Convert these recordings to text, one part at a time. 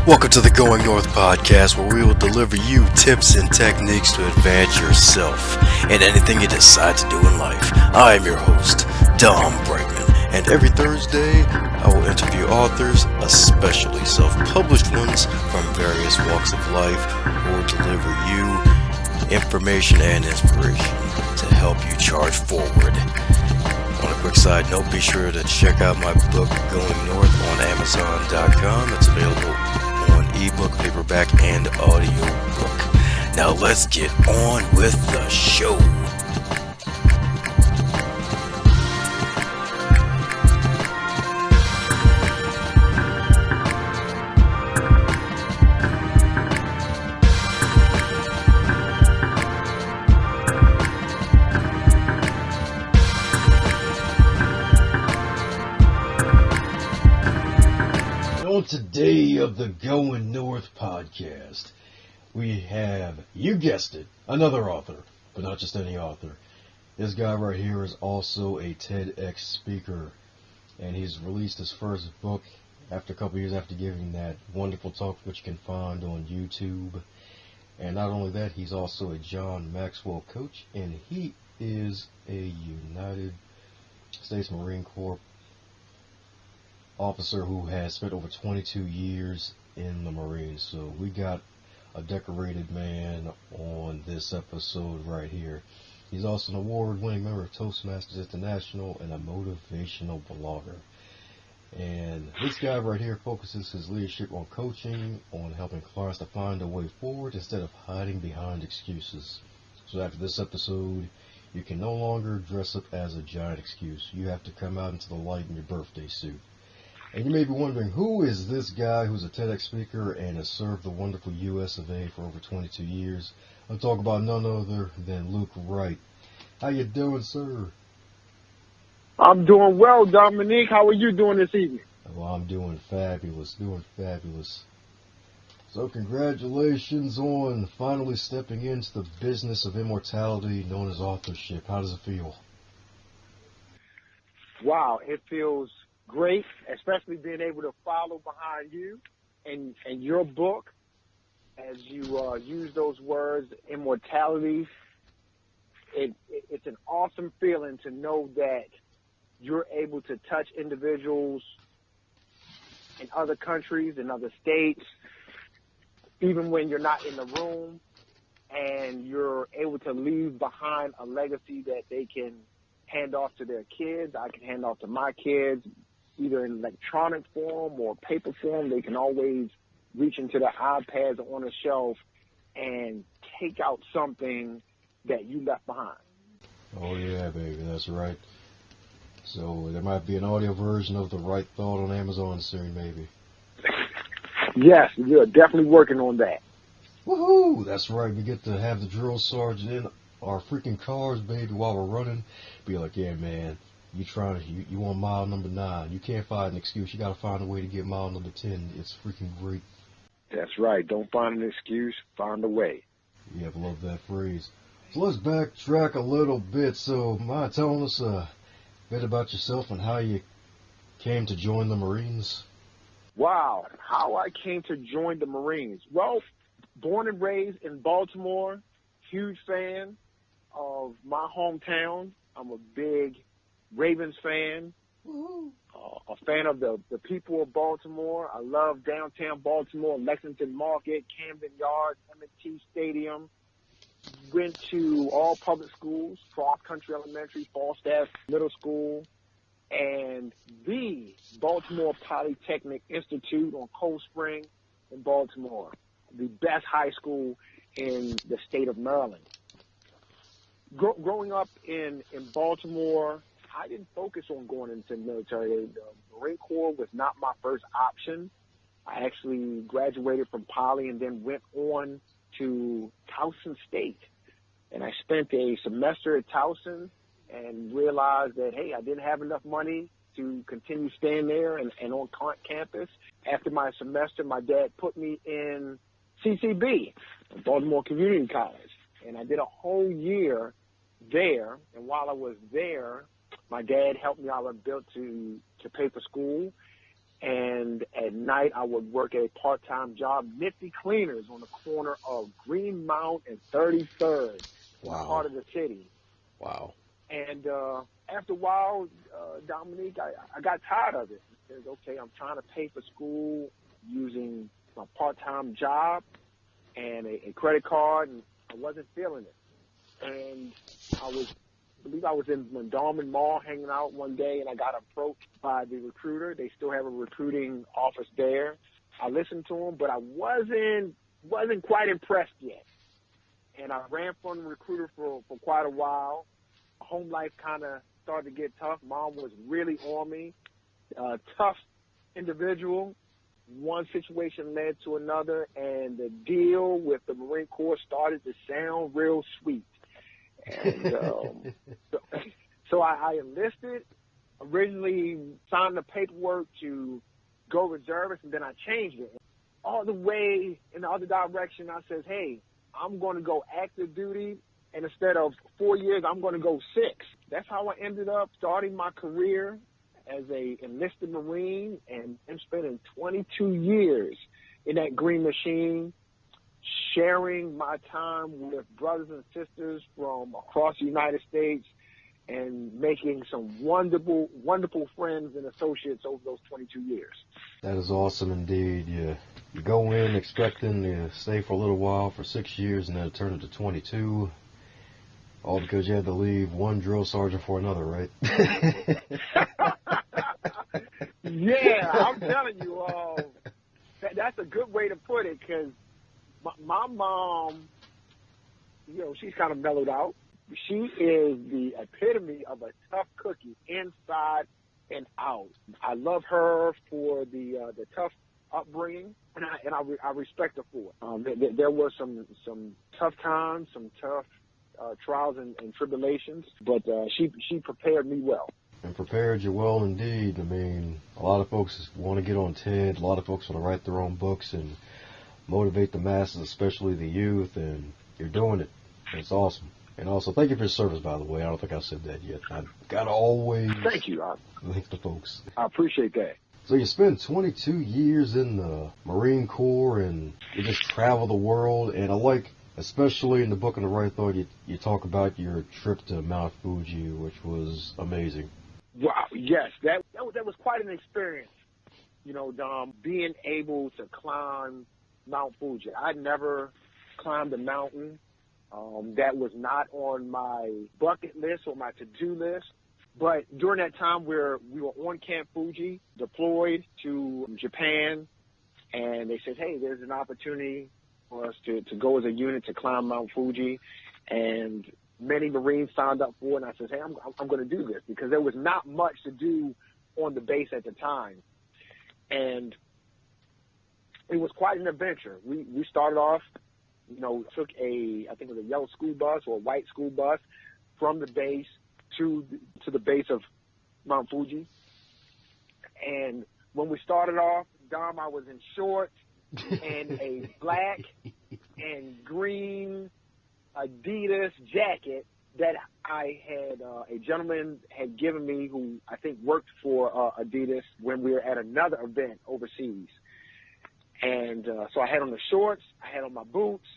Welcome to the Going North podcast, where we will deliver you tips and techniques to advance yourself and anything you decide to do in life. I am your host, Dom Brightman, and every Thursday I will interview authors, especially self-published ones from various walks of life, who will deliver you information and inspiration to help you charge forward. On a quick side note, be sure to check out my book, Going North, on Amazon.com. It's available on ebook, paperback, and audiobook. Now let's get on with the show. Today of the Going North podcast, we have, you guessed it, another author, but not just any author. This guy right here is also a TEDx speaker, and he's released his first book after a couple years after giving that wonderful talk, which you can find on YouTube. And not only that, he's also a John Maxwell coach, and he is a United States Marine Corps officer who has spent over 22 years in the Marines. So we got a decorated man on this episode right here. He's also an award-winning member of Toastmasters International and a motivational blogger. And this guy right here focuses his leadership on coaching, on helping clients to find a way forward instead of hiding behind excuses. So after this episode, you can no longer dress up as a giant excuse. You have to come out into the light in your birthday suit. And you may be wondering, who is this guy who's a TEDx speaker and has served the wonderful U.S. of A. for over 22 years? I'm talking about none other than Luke Wright. How you doing, sir? I'm doing well, Dominique. How are you doing this evening? Well, I'm doing fabulous, So congratulations on finally stepping into the business of immortality known as authorship. How does it feel? Wow, it feels great, especially being able to follow behind you and your book as you use those words, immortality. It's an awesome feeling to know that you're able to touch individuals in other countries, in other states, even when you're not in the room, and you're able to leave behind a legacy that they can hand off to their kids. I can hand off to my kids, either in electronic form or paper form. They can always reach into their iPads or on a shelf and take out something that you left behind. Oh yeah, baby, that's right. So there might be an audio version of The Right Thought on Amazon soon, maybe. Yes, you're definitely working on that. Woohoo! That's right. We get to have the drill sergeant in our freaking cars, baby, while we're running. Be like, yeah, man, you want mile number 9. You can't find an excuse. You got to find a way to get mile number 10. It's freaking great. That's right. Don't find an excuse. Find a way. Yeah, I love that phrase. So let's backtrack a little bit. So, mind telling us a bit about yourself and how you came to join the Marines? Wow, how I came to join the Marines. Well, born and raised in Baltimore, huge fan of my hometown. I'm a big Ravens fan, a fan of the people of Baltimore. I love downtown Baltimore, Lexington Market, Camden Yards, M&T Stadium. Went to all public schools, Cross Country Elementary, Falstaff Middle School, and the Baltimore Polytechnic Institute on Cold Spring in Baltimore, the best high school in the state of Maryland. Growing up in Baltimore, I didn't focus on going into the military. The Marine Corps was not my first option. I actually graduated from Poly and then went on to Towson State. And I spent a semester at Towson and realized that, hey, I didn't have enough money to continue staying there and on campus. After my semester, my dad put me in CCB, Baltimore Community College. And I did a whole year there. And while I was there, my dad helped me out a bit to pay for school. And at night, I would work a part-time job, Nifty Cleaners, on the corner of Greenmount and 33rd, Wow. part of the city. Wow. And after a while, Dominique, I got tired of it. I said, okay, I'm trying to pay for school using my part-time job and a credit card, and I wasn't feeling it. And I believe I was in Montgomery Mall hanging out one day, and I got approached by the recruiter. They still have a recruiting office there. I listened to him, but I wasn't quite impressed yet. And I ran from the recruiter for quite a while. Home life kind of started to get tough. Mom was really on me. Tough individual. One situation led to another, and the deal with the Marine Corps started to sound real sweet. And so I enlisted, originally signed the paperwork to go reservist, and then I changed it. All the way in the other direction, I says, hey, I'm going to go active duty, and instead of 4 years, I'm going to go 6. That's how I ended up starting my career as a enlisted Marine, and I'm spending 22 years in that green machine, sharing my time with brothers and sisters from across the United States and making some wonderful, wonderful friends and associates over those 22 years. That is awesome indeed. You go in expecting to stay for a little while, for 6 years, and then it turned into 22, all because you had to leave one drill sergeant for another, right? Yeah, I'm telling you, that's a good way to put it, because my mom, she's kind of mellowed out. She is the epitome of a tough cookie, inside and out. I love her for the tough upbringing, and I respect her for it. There were some tough times, some tough trials and tribulations, but she prepared me well. And prepared you well indeed. I mean, a lot of folks want to get on TED. A lot of folks want to write their own books and motivate the masses, especially the youth, and you're doing it. It's awesome. And also, thank you for your service, by the way. I don't think I said that yet. I've got to always thank you. Thank the folks. I appreciate that. So you spent 22 years in the Marine Corps, and you just travel the world. And I like, especially in the book on the Wright, you talk about your trip to Mount Fuji, which was amazing. Wow, yes, that was quite an experience, Dom, being able to climb Mount Fuji. I'd never climbed a mountain. That was not on my bucket list or my to-do list. But during that time we were on Camp Fuji, deployed to Japan, and they said, hey, there's an opportunity for us to go as a unit to climb Mount Fuji. And many Marines signed up for it, and I said, hey, I'm going to do this, because there was not much to do on the base at the time. And it was quite an adventure. We started off, took I think it was a yellow school bus or a white school bus from the base to the base of Mount Fuji. And when we started off, Dom, I was in shorts and a black and green Adidas jacket that I had a gentleman had given me, who I think worked for Adidas when we were at another event overseas. And so I had on the shorts, I had on my boots,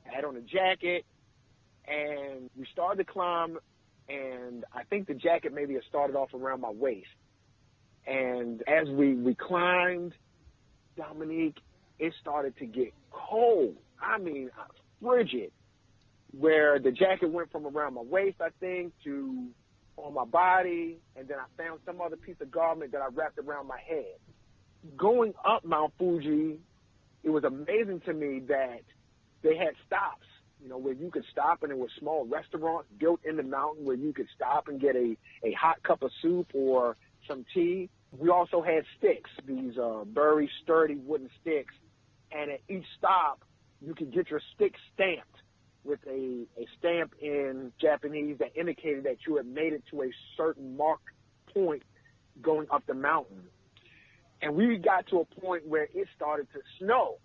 I had on a jacket, and we started to climb, and I think the jacket maybe had started off around my waist. And as we climbed, Dominique, it started to get cold. I mean, frigid, where the jacket went from around my waist, I think, to on my body, and then I found some other piece of garment that I wrapped around my head. Going up Mount Fuji, it was amazing to me that they had stops, where you could stop, and there were small restaurants built in the mountain where you could stop and get a hot cup of soup or some tea. We also had sticks, these very sturdy wooden sticks, and at each stop, you could get your stick stamped with a stamp in Japanese that indicated that you had made it to a certain marked point going up the mountain. And we got to a point where it started to snow.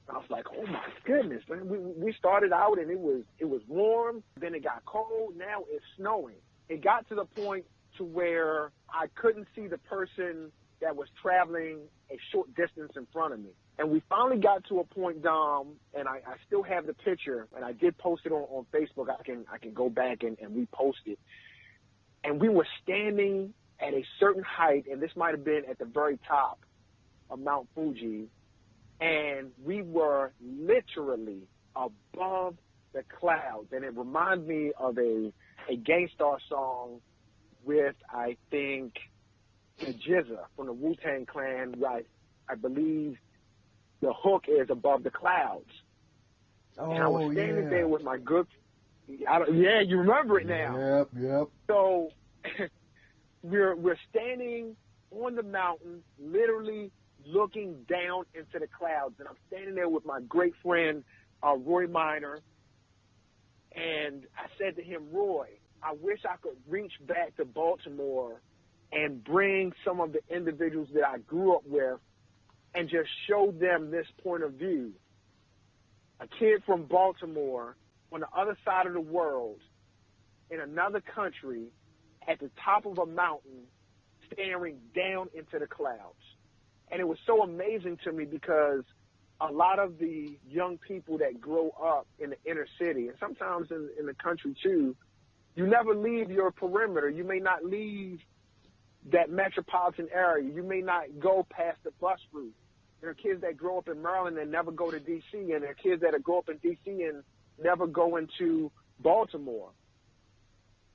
I was like, oh my goodness, man. We started out and it was warm, then it got cold, now it's snowing. It got to the point to where I couldn't see the person that was traveling a short distance in front of me. And we finally got to a point, Dom, and I still have the picture, and I did post it on Facebook. I can go back and repost it. And we were standing at a certain height, and this might have been at the very top of Mount Fuji, and we were literally above the clouds. And it reminds me of a Gangstar song with, I think, the Jizza from the Wu-Tang Clan, right? I believe the hook is above the clouds. Oh, and I was standing there with my good, yeah, you remember it now. Yep. So we're standing on the mountain, literally looking down into the clouds. And I'm standing there with my great friend, Roy Minor. And I said to him, Roy, I wish I could reach back to Baltimore and bring some of the individuals that I grew up with and just show them this point of view. A kid from Baltimore on the other side of the world in another country at the top of a mountain staring down into the clouds. And it was so amazing to me because a lot of the young people that grow up in the inner city, and sometimes in the country too, you never leave your perimeter. You may not leave that metropolitan area. You may not go past the bus route. There are kids that grow up in Maryland and never go to D.C., and there are kids that grow up in D.C. and never go into Baltimore.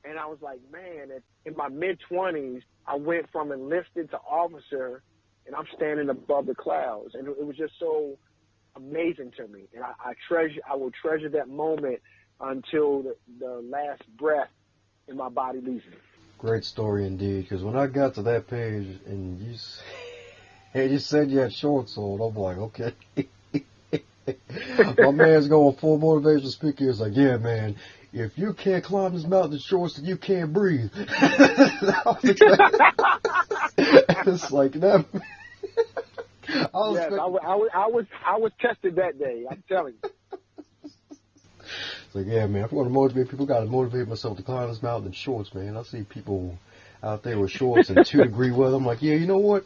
And I was like, man, in my mid-20s, I went from enlisted to officer, and I'm standing above the clouds. And it was just so amazing to me. And I will treasure that moment until the last breath in my body leaves me. Great story indeed, because when I got to that page and you said you had shorts on, I'm like, okay. My man's going full motivational speaker. He's like, yeah, man, if you can't climb this mountain in shorts, then you can't breathe. It's like that. I was tested that day. I'm telling you. It's like, yeah, man, if I want to motivate people, got to motivate myself to climb this mountain in shorts, man. I see people out there with shorts in 2-degree weather. I'm like, yeah, you know what?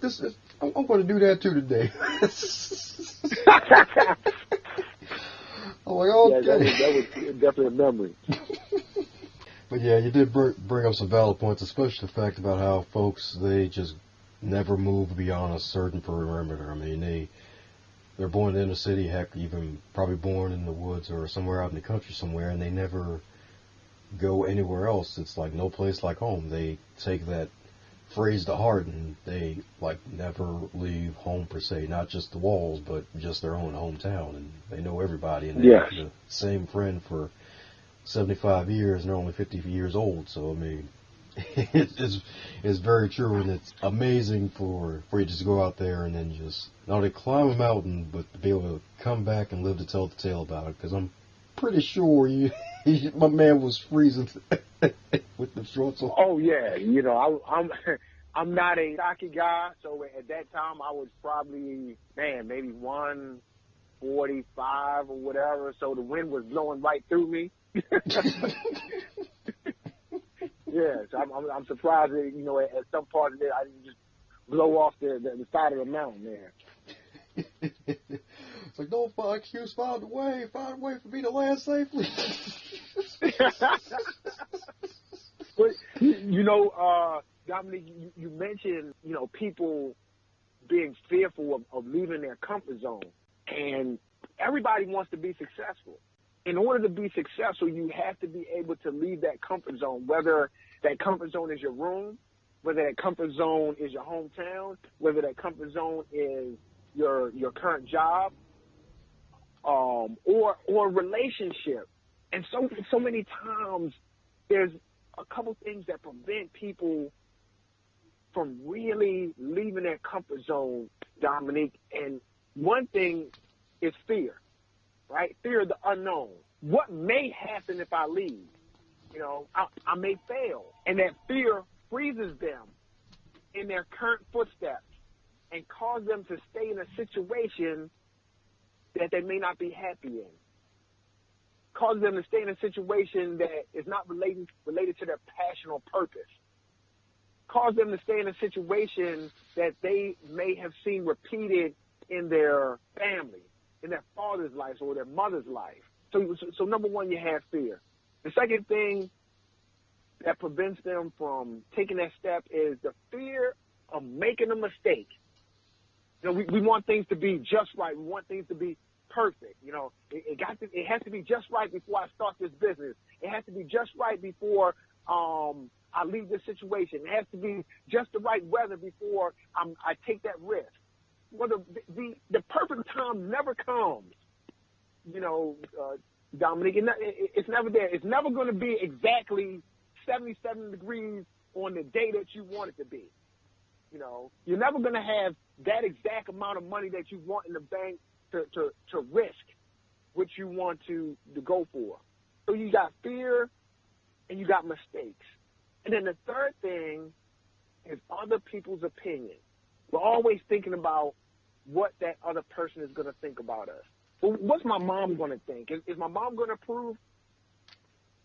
I'm going to do that too today. I'm like, okay. Yeah, that was definitely a memory. But yeah, you did bring up some valid points, especially the fact about how folks, they just never move beyond a certain perimeter. I mean, they're born in the inner city, heck, even probably born in the woods or somewhere out in the country somewhere, and they never go anywhere else. It's like no place like home. They take that phrase to heart, and they like never leave home per se, not just the walls, but just their own hometown, and they know everybody, and they're the same friend for 75 years, and they're only 50 years old. So I mean, it's very true, and it's amazing for you just to go out there and then just not only climb a mountain, but to be able to come back and live to tell the tale about it. Because I'm pretty sure my man was freezing with the shorts on. Oh yeah, you know, I'm not a stocky guy, so at that time I was probably, maybe 145 or whatever. So the wind was blowing right through me. Yeah, so I'm surprised that, you know, at some part of it I didn't just blow off the side of the mountain there. It's like, don't find excuse, find a way for me to land safely. But, you know, Dominique, you mentioned, you know, people being fearful of leaving their comfort zone. And everybody wants to be successful. In order to be successful, you have to be able to leave that comfort zone, whether that comfort zone is your room, whether that comfort zone is your hometown, whether that comfort zone is your current job, or relationship. And so many times there's a couple things that prevent people from really leaving their comfort zone, Dominique. And one thing is fear, right? Fear of the unknown. What may happen if I leave? You know, I may fail. And that fear freezes them in their current footsteps and cause them to stay in a situation that they may not be happy in. Cause them to stay in a situation that is not related to their passion or purpose. cause them to stay in a situation that they may have seen repeated in their family, in their father's life or their mother's life. So number one, you have fear. The second thing that prevents them from taking that step is the fear of making a mistake. You know, we want things to be just right. We want things to be perfect. You know, it has to be just right before I start this business. It has to be just right before I leave this situation. It has to be just the right weather before I take that risk. Well, the perfect time never comes. You know, Dominique, it's never there. It's never going to be exactly 77 degrees on the day that you want it to be. You know, you're never going to have that exact amount of money that you want in the bank to risk what you want to go for. So you got fear and you got mistakes. And then the third thing is other people's opinion. We're always thinking about what that other person is going to think about us. Well, what's my mom going to think? Is my mom going to approve?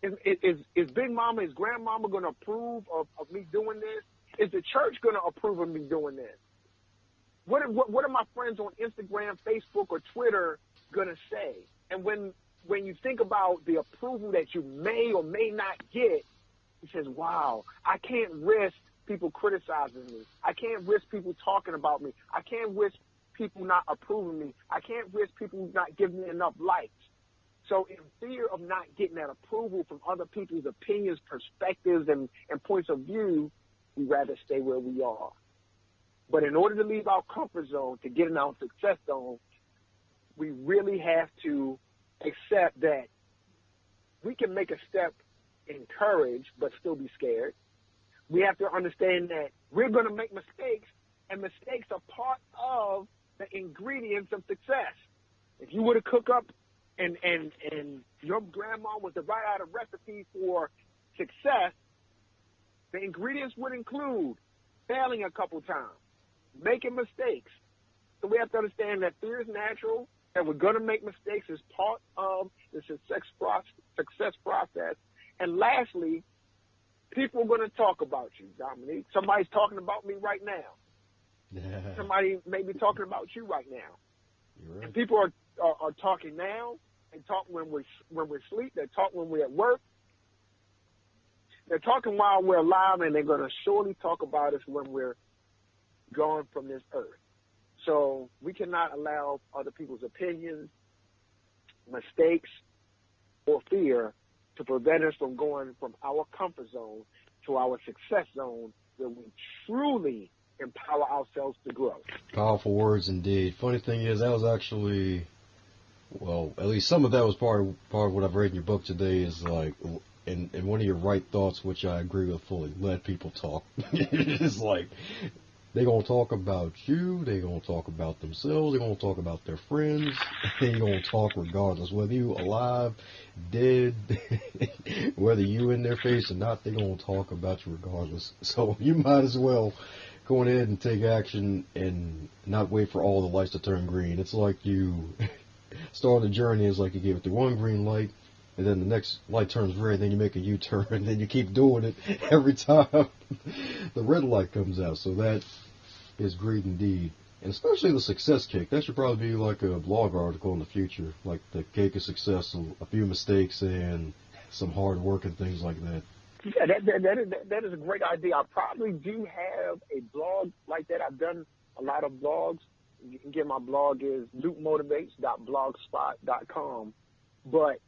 Is Big Mama, is Grandmama going to approve of me doing this? Is the church going to approve of me doing this? What are my friends on Instagram, Facebook, or Twitter going to say? And when you think about the approval that you may or may not get, he says, wow, I can't risk people criticizing me. I can't risk people talking about me. I can't risk people not approving me. I can't risk people not giving me enough likes. So in fear of not getting that approval from other people's opinions, perspectives, and points of view, we'd rather stay where we are. But in order to leave our comfort zone, to get in our success zone, we really have to accept that we can make a step in courage but still be scared. We have to understand that we're going to make mistakes, and mistakes are part of the ingredients of success. If you were to cook up and your grandma was to write out a recipe for success, the ingredients would include failing a couple times, making mistakes. So we have to understand that fear is natural, that we're going to make mistakes as part of the success process. And lastly, people are going to talk about you, Dominique. Somebody's talking about me right now. Yeah. Somebody may be talking about you right now. You're right. And people are talking now. They talk when we're asleep. They talk when we're at work. They're talking while we're alive, and they're going to surely talk about us when we're gone from this earth. So we cannot allow other people's opinions, mistakes, or fear to prevent us from going from our comfort zone to our success zone, where we truly empower ourselves to grow. Powerful words indeed. Funny thing is, that was actually, well, at least some of that was part of what I've read in your book today, is like, in one of your right thoughts, which I agree with fully, let people talk. It's like, they're going to talk about you, they're going to talk about themselves, they're going to talk about their friends, they're going to talk regardless, whether you alive, dead, whether you in their face or not, they're going to talk about you regardless. So you might as well go ahead and take action and not wait for all the lights to turn green. It's like you start the journey, it's like you give it the one green light, and then the next light turns red, then you make a U-turn, and then you keep doing it every time the red light comes out. So that is great indeed. And especially the success cake. That should probably be like a blog article in the future, like the cake of success, so a few mistakes and some hard work and things like that. Yeah, that is a great idea. I probably do have a blog like that. I've done a lot of blogs. You can get my blog is lukemotivates.blogspot.com. But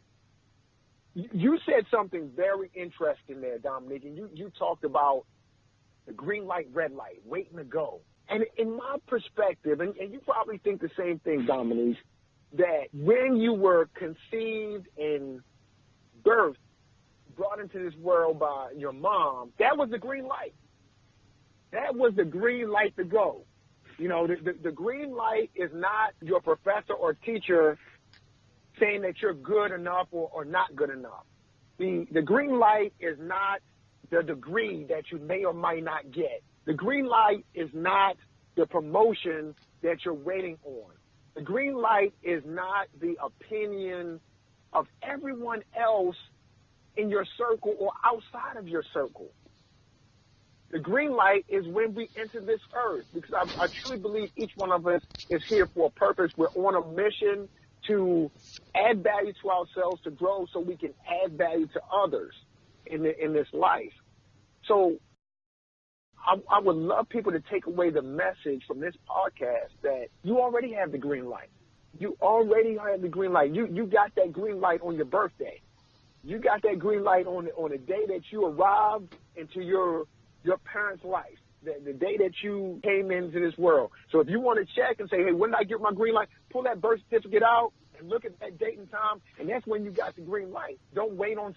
you said something very interesting there, Dominique, and you talked about the green light, red light, waiting to go. And in my perspective, and you probably think the same thing, Dominique, that when you were conceived and birthed, brought into this world by your mom, that was the green light. That was the green light to go. You know, the green light is not your professor or teacher saying that you're good enough or not good enough. The green light is not the degree that you may or might not get. The green light is not the promotion that you're waiting on. The green light is not the opinion of everyone else in your circle or outside of your circle. The green light is when we enter this earth, because I truly believe each one of us is here for a purpose. We're on a mission to add value to ourselves, to grow so we can add value to others in this life. So I would love people to take away the message from this podcast that you already have the green light. You already have the green light. You got that green light on your birthday. You got that green light on the day that you arrived into your parents' life, the day that you came into this world. So if you want to check and say, hey, when did I get my green light? Pull that birth certificate out and look at that date and time, and that's when you got the green light. Don't wait on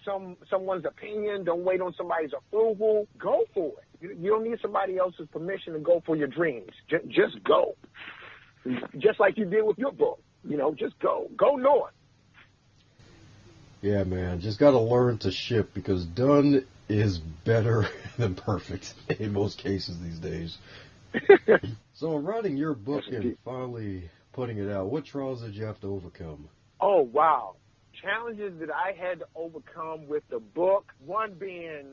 someone's opinion. Don't wait on somebody's approval. Go for it. You don't need somebody else's permission to go for your dreams. Just go. Just like you did with your book. Just go. Go north. Yeah, man. Just got to learn to ship, because done is better than perfect in most cases these days. So writing your book and finally putting it out, what trials did you have to overcome? Oh, wow. Challenges that I had to overcome with the book, one being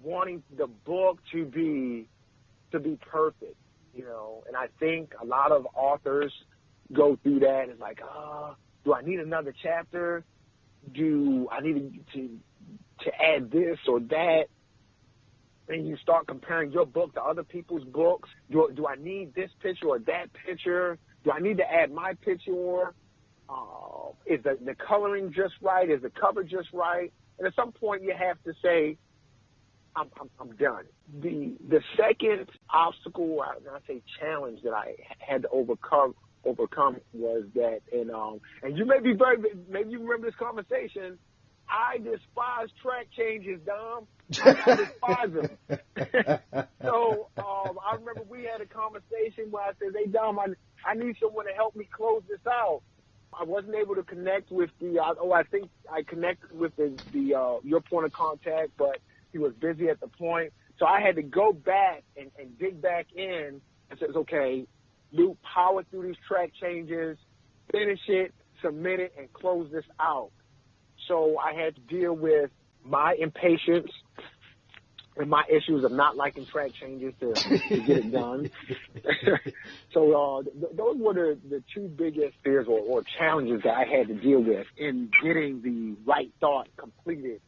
wanting the book to be perfect, and I think a lot of authors go through that. It's like, do I need another chapter? Do I need to add this or that? And you start comparing your book to other people's books. Do I need this picture or that picture? Do I need to add my picture? Is the coloring just right? Is the cover just right? And at some point you have to say, I'm done. The second obstacle, and I say challenge, that I had to overcome was that, and you maybe you remember this conversation. I despise track changes, Dom. I despise them. So I remember we had a conversation where I said, hey, Dom, I need someone to help me close this out. I wasn't able to connect with I think I connected with your point of contact, but he was busy at the point. So I had to go back and dig back in and says, okay, Luke, power through these track changes, finish it, submit it, and close this out. So I had to deal with my impatience and my issues of not liking track changes to get it done. So those were the two biggest fears or challenges that I had to deal with in getting the Right Thought completed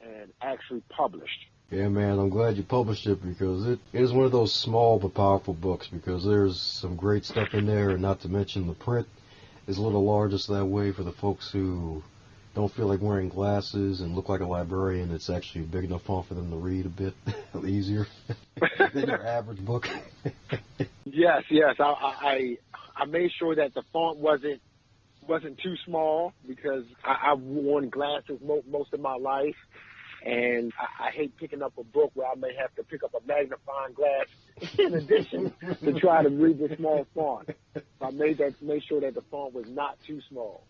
and actually published. Yeah, man, I'm glad you published it, because it is one of those small but powerful books, because there's some great stuff in there, and not to mention the print is a little larger, so that way for the folks who don't feel like wearing glasses and look like a librarian, it's actually big enough font for them to read a bit easier than your average book. Yes. I made sure that the font wasn't too small, because I've worn glasses most of my life. And I hate picking up a book where I may have to pick up a magnifying glass in addition to try to read the small font. So I made sure that the font was not too small.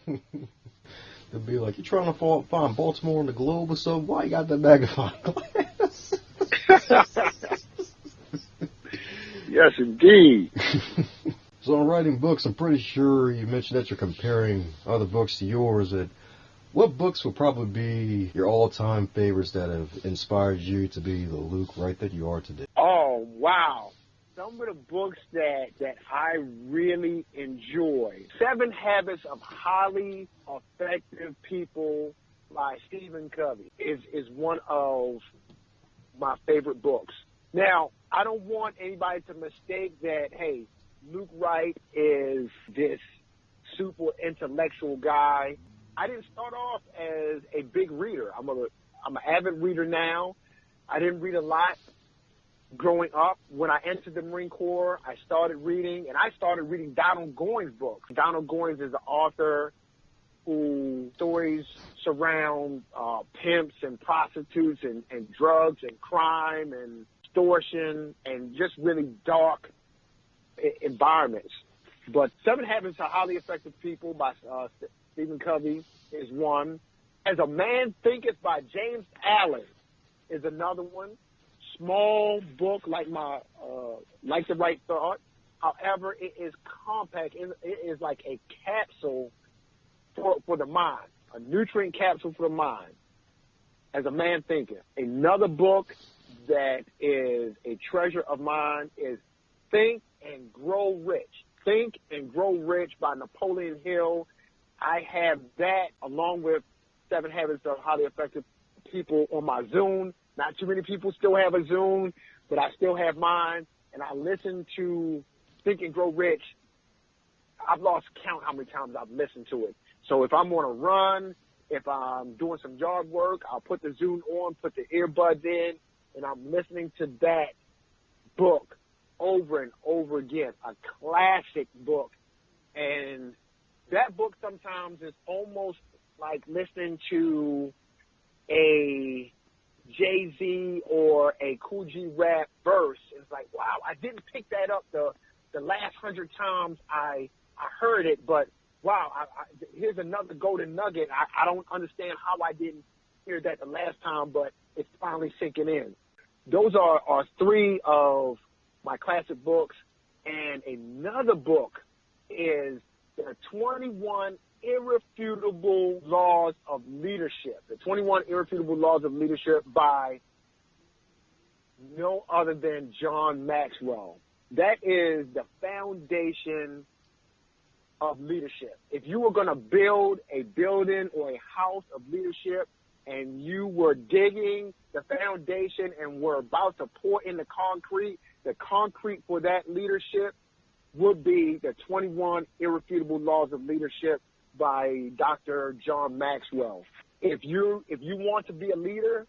They'll be like, you're trying to find Baltimore on the globe or something? Why you got that magnifying glass? Yes, indeed. So in writing books, I'm pretty sure you mentioned that you're comparing other books to yours. What books will probably be your all-time favorites that have inspired you to be the Luke Wright that you are today? Oh, wow. Some of the books that I really enjoy. 7 Habits of Highly Effective People by Stephen Covey is one of my favorite books. Now, I don't want anybody to mistake that, hey, Luke Wright is this super intellectual guy. I didn't start off as a big reader. I'm an avid reader now. I didn't read a lot growing up. When I entered the Marine Corps, I started reading Donald Goines' books. Donald Goines is an author whose stories surround pimps and prostitutes and drugs and crime and extortion and just really dark environments. But 7 Habits of Highly Effective People by Stephen Covey is one. As a Man Thinketh by James Allen is another one. Small book like the Right Thought. However, it is compact. It is like a capsule for the mind, a nutrient capsule for the mind. As a Man Thinketh. Another book that is a treasure of mine is Think and Grow Rich. Think and Grow Rich by Napoleon Hill. I have that along with 7 Habits of Highly Effective People on my Zune. Not too many people still have a Zune, but I still have mine. And I listen to Think and Grow Rich. I've lost count how many times I've listened to it. So if I'm on a run, if I'm doing some yard work, I'll put the Zune on, put the earbuds in, and I'm listening to that book over and over again, a classic book. And that book sometimes is almost like listening to a Jay-Z or a Fuji rap verse. It's like, wow, I didn't pick that up the last 100 times I heard it, but wow, here's another golden nugget. I don't understand how I didn't hear that the last time, but it's finally sinking in. Those are 3 of my classic books. And another book is the 21 Irrefutable Laws of Leadership. The 21 Irrefutable Laws of Leadership by no other than John Maxwell. That is the foundation of leadership. If you were going to build a building or a house of leadership and you were digging the foundation and were about to pour in the concrete for that leadership would be the 21 Irrefutable Laws of Leadership by Dr. John Maxwell. If you want to be a leader,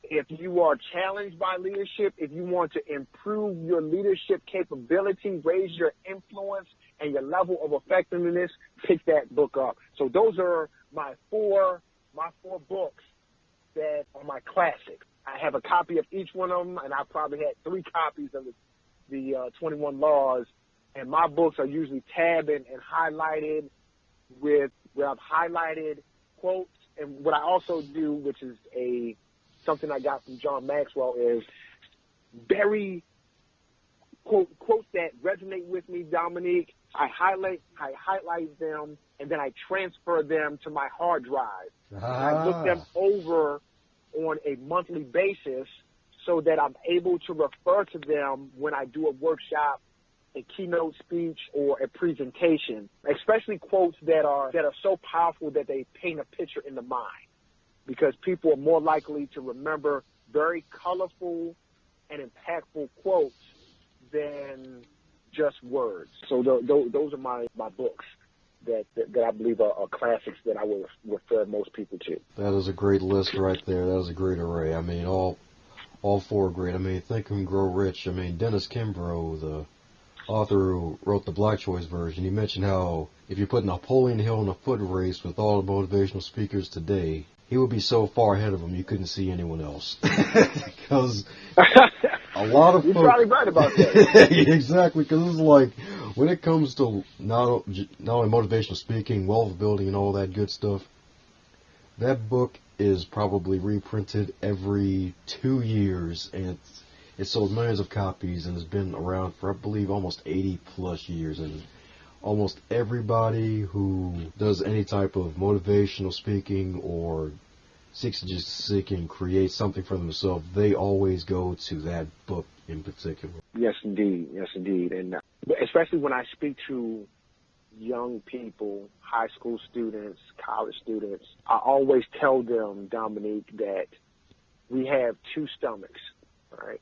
if you are challenged by leadership, if you want to improve your leadership capability, raise your influence and your level of effectiveness, pick that book up. So those are my four books that are my classics. I have a copy of each one of them, and I probably had 3 copies of the 21 Laws. And my books are usually tabbed and highlighted where I've highlighted quotes. And what I also do, which is something I got from John Maxwell, is very quotes that resonate with me, Dominique. I highlight them, and then I transfer them to my hard drive. I look them over on a monthly basis so that I'm able to refer to them when I do a workshop, a keynote speech, or a presentation, especially quotes that are so powerful that they paint a picture in the mind, because people are more likely to remember very colorful and impactful quotes than just words. So those are my books that I believe are classics that I will refer most people to. That is a great list right there. That is a great array. I mean, all 4 are great. I mean, Think and Grow Rich. I mean, Dennis Kimbrough, the author who wrote the Black Choice version, he mentioned how if you put Napoleon Hill in a foot race with all the motivational speakers today, he would be so far ahead of him you couldn't see anyone else. Because a lot of You're folks... probably right about that. Exactly, because it's like, when it comes to not only motivational speaking, wealth building, and all that good stuff, that book is probably reprinted every 2 years, and it's sold millions of copies, and has been around for, I believe, almost 80 plus years. And almost everybody who does any type of motivational speaking or seeks to just create something for themselves, they always go to that book in particular. Yes, indeed. Yes, indeed. And especially when I speak to young people, high school students, college students, I always tell them, Dominique, that we have 2 stomachs, right?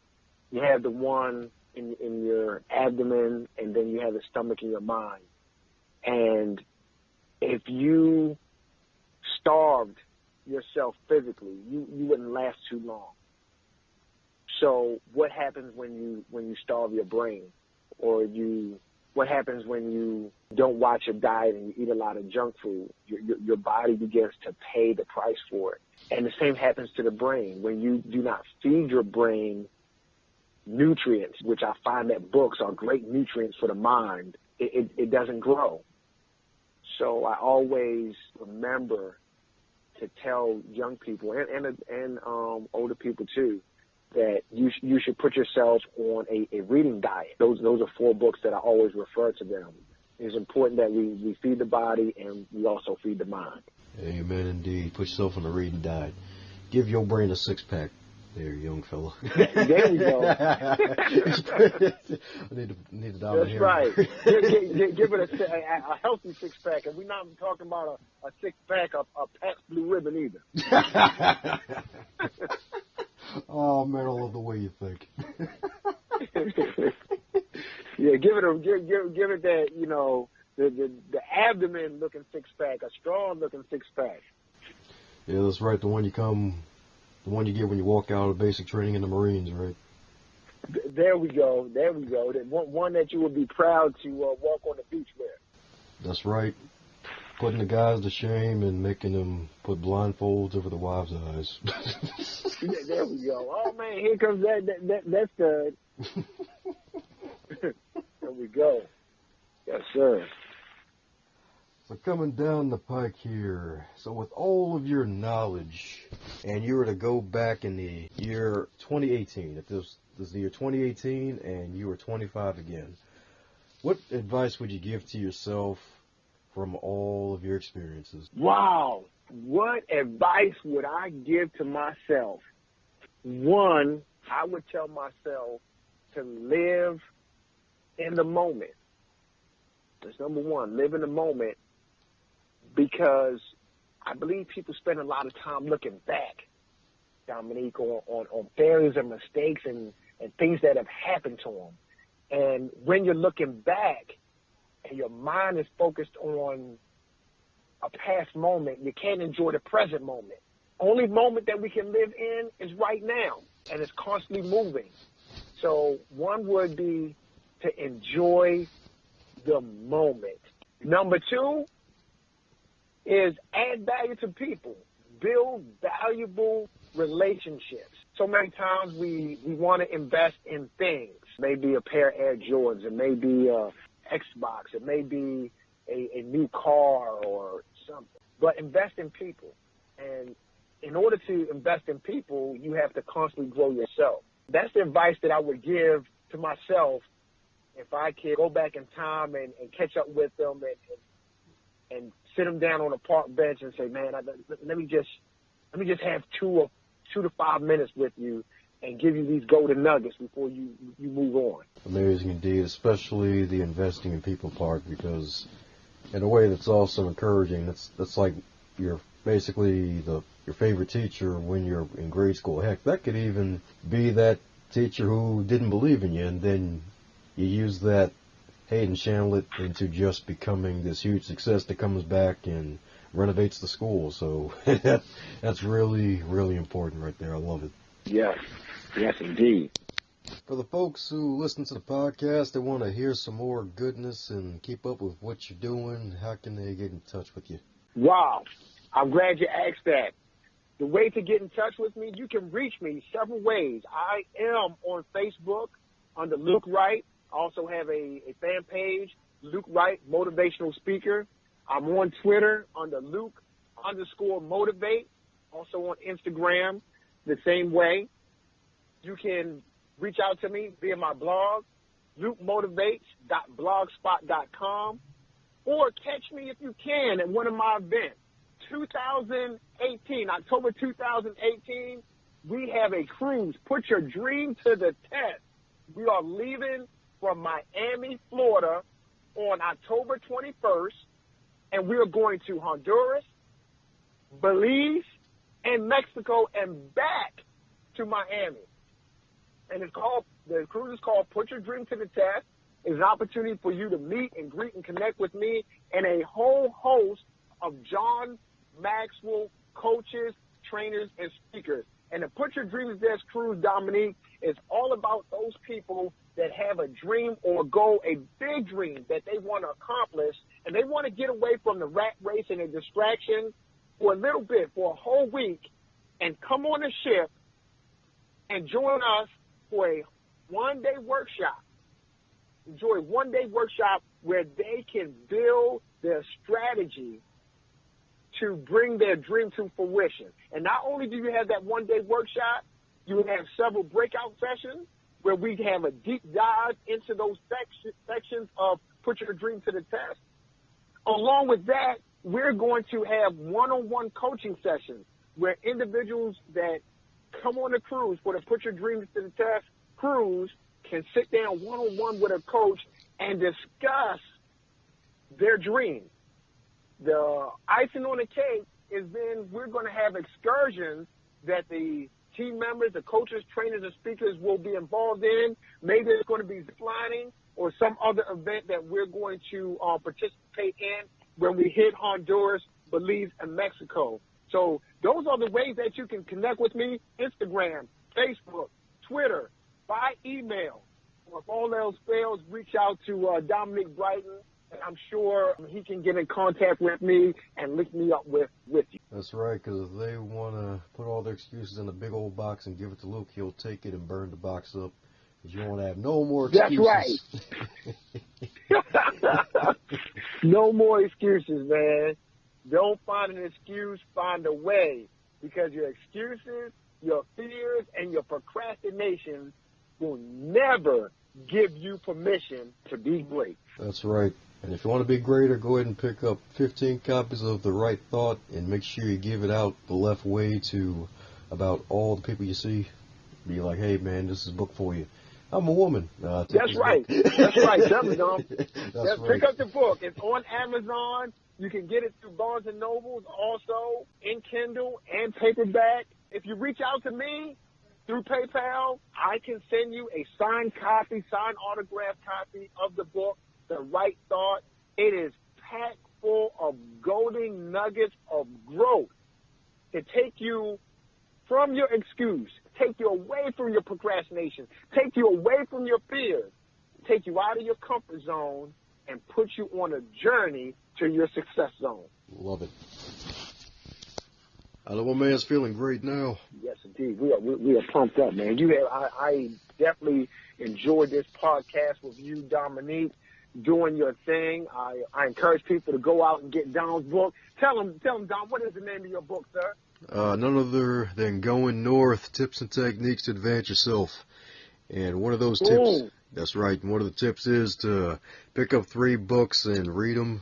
You have the one in your abdomen, and then you have the stomach in your mind. And if you starved yourself physically, you wouldn't last too long. So what happens when you starve your brain, or what happens when you don't watch your diet and you eat a lot of junk food? Your body begins to pay the price for it. And the same happens to the brain. When you do not feed your brain nutrients, which I find that books are great nutrients for the mind, it doesn't grow. So I always remember to tell young people and older people too that you should put yourself on a reading diet. Those are 4 books that I always refer to them. It's important that we feed the body and we also feed the mind. Amen, indeed. Put yourself on a reading diet. Give your brain a 6-pack. There, young fella. There we go. I need to dial That's here. right. Give it a healthy six-pack. And we're not talking about a six-pack, a Pabst Blue Ribbon either. Oh, man, I love the way you think. Yeah, give it that, you know, the abdomen looking six-pack, a strong looking six-pack. Yeah, that's right. The one you get when you walk out of basic training in the Marines, right? There we go. That one that you would be proud to walk on the beach with. That's right. Putting the guys to shame and making them put blindfolds over the wives' eyes. Yeah, there we go. Oh man, here comes that's the. There we go. Yes, sir. So coming down the pike here, so with all of your knowledge, and you were to go back in the year 2018, if this is the year 2018 and you were 25 again, what advice would you give to yourself from all of your experiences? Wow. What advice would I give to myself? One, I would tell myself to live in the moment. That's number one, live in the moment. Because I believe people spend a lot of time looking back, Dominique, on failures and mistakes and things that have happened to them. And when you're looking back and your mind is focused on a past moment, you can't enjoy the present moment. Only moment that we can live in is right now, and it's constantly moving. So one would be to enjoy the moment. Number two is add value to people, build valuable relationships. So many times we want to invest in things. Maybe a pair of Air Jordans, it may be a Xbox, it may be a new car or something. But invest in people. And in order to invest in people, you have to constantly grow yourself. That's the advice that I would give to myself if I could go back in time and catch up with them and sit them down on a park bench and say, man, let me just have 2 to 5 minutes with you and give you these golden nuggets before you move on. Amazing indeed, especially the investing in people part, because in a way that's also encouraging. That's like you're basically your favorite teacher when you're in grade school. Heck, that could even be that teacher who didn't believe in you, and then you use that hate and channel it into just becoming this huge success that comes back and renovates the school. So that's really, really important right there. I love it. Yes. Yes, indeed. For the folks who listen to the podcast, they want to hear some more goodness and keep up with what you're doing, how can they get in touch with you? Wow. I'm glad you asked that. The way to get in touch with me, you can reach me several ways. I am on Facebook under Luke Wright. I also have a fan page, Luke Wright, Motivational Speaker. I'm on Twitter under Luke_Motivate. Also on Instagram, the same way. You can reach out to me via my blog, lukemotivates.blogspot.com, or catch me if you can at one of my events. 2018, October 2018, we have a cruise. Put your dream to the test. We are leaving from Miami, Florida on October 21st, and we are going to Honduras, Belize, and Mexico and back to Miami. And the cruise is called Put Your Dream to the Test. It's an opportunity for you to meet and greet and connect with me and a whole host of John Maxwell coaches, trainers, and speakers. And the Put Your Dream to the Test cruise, Dominique, is all about those people that have a dream or goal, a big dream that they want to accomplish, and they want to get away from the rat race and the distraction for a little bit, for a whole week, and come on the ship and join us for a one-day workshop. Enjoy a one-day workshop where they can build their strategy to bring their dream to fruition. And not only do you have that one-day workshop, you have several breakout sessions where we have a deep dive into those sections of Put Your Dream to the Test. Along with that, we're going to have one-on-one coaching sessions where individuals that come on a cruise for the Put Your Dreams to the Test cruise, can sit down one-on-one with a coach and discuss their dream. The icing on the cake is then we're going to have excursions that the team members, the coaches, trainers, and speakers will be involved in. Maybe it's going to be ziplining or some other event that we're going to participate in when we hit Honduras, Belize, and Mexico. So those are the ways that you can connect with me: Instagram, Facebook, Twitter, by email. Or if all else fails, reach out to Dominique Brighton, and I'm sure he can get in contact with me and link me up with you. That's right, because if they want to put all their excuses in a big old box and give it to Luke, he'll take it and burn the box up. Because you won't have no more excuses. That's right. No more excuses, man. Don't find an excuse, find a way. Because your excuses, your fears, and your procrastination will never give you permission to be great. That's right. And if you want to be greater, go ahead and pick up 15 copies of The Right Thought and make sure you give it out the left way to about all the people you see. Be like, hey, man, this is a book for you. I'm a woman. That's right. That's right. Amazon. That's right. Pick up the book. It's on Amazon. You can get it through Barnes & Nobles, also in Kindle and paperback. If you reach out to me through PayPal, I can send you a signed copy, signed autographed copy of the book, The Right Thought. It is packed full of golden nuggets of growth to take you from your excuse, take you away from your procrastination, take you away from your fears, take you out of your comfort zone, and put you on a journey to your success zone. Love it. I know my man's feeling great now. Yes, indeed. We are pumped up, man. I definitely enjoyed this podcast with you, Dominique, doing your thing. I encourage people to go out and get Dom's book. Tell them, Dom, what is the name of your book, sir? None other than Going North, Tips and Techniques to Advance Yourself. And one of those tips, that's right, one of the tips is to pick up 3 books and read them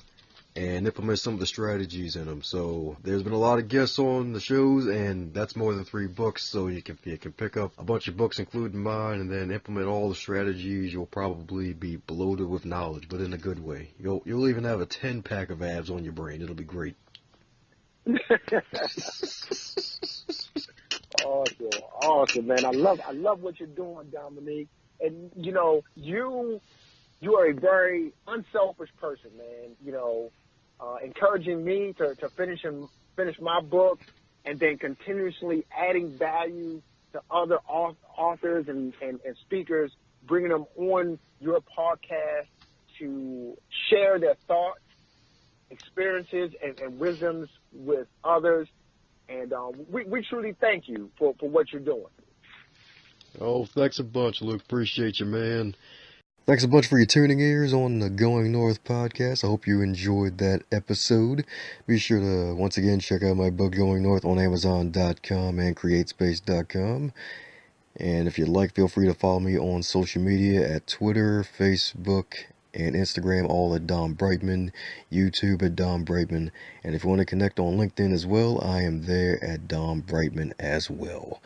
and implement some of the strategies in them. So there's been a lot of guests on the shows, and that's more than 3 books. So you can pick up a bunch of books, including mine, and then implement all the strategies. You'll probably be bloated with knowledge, but in a good way. You'll even have a 10-pack of abs on your brain. It'll be great. Awesome, man. I love what you're doing, Dominique. And you are a very unselfish person, man. Encouraging me to finish my book, and then continuously adding value to other authors and speakers, bringing them on your podcast to share their thoughts, experiences, and wisdoms with others. And we truly thank you for what you're doing. Oh, thanks a bunch, Luke. Appreciate you, man. Thanks a bunch for your tuning ears on the Going North podcast. I hope you enjoyed that episode. Be sure to, once again, check out my book, Going North, on Amazon.com and CreateSpace.com. And if you'd like, feel free to follow me on social media at Twitter, Facebook, and Instagram, all at Dom Brightman, YouTube at Dom Brightman, and if you want to connect on LinkedIn as well, I am there at Dom Brightman as well.